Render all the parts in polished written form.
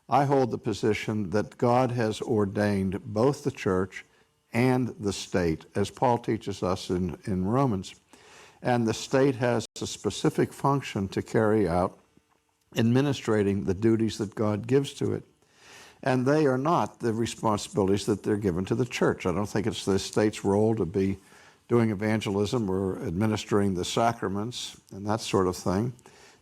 I hold the position that God has ordained both the church and the state, as Paul teaches us in Romans. And the state has a specific function to carry out, administrating the duties that God gives to it. And they are not the responsibilities that they're given to the church. I don't think it's the state's role to be doing evangelism or administering the sacraments and that sort of thing.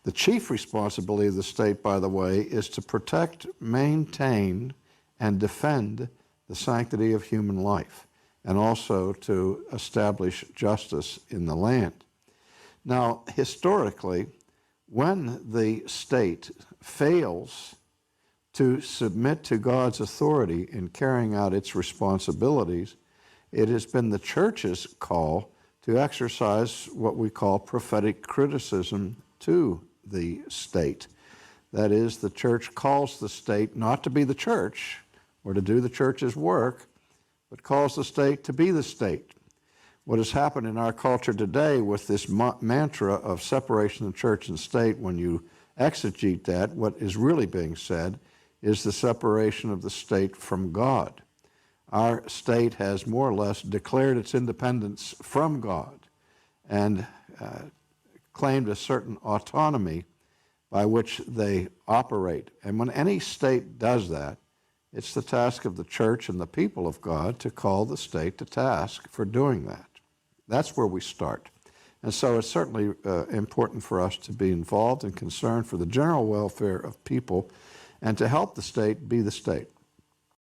The chief responsibility of the state, by the way, is to protect, maintain, and defend the sanctity of human life, and also to establish justice in the land. Now, historically, when the state fails to submit to God's authority in carrying out its responsibilities, it has been the church's call to exercise what we call prophetic criticism to the state. That is, the church calls the state not to be the church or to do the church's work, but calls the state to be the state. What has happened in our culture today with this mantra of separation of church and state, when you exegete that, what is really being said is the separation of the state from God. Our state has more or less declared its independence from God and claimed a certain autonomy by which they operate. And when any state does that, it's the task of the church and the people of God to call the state to task for doing that. That's where we start. And so it's certainly important for us to be involved and concerned for the general welfare of people and to help the state be the state.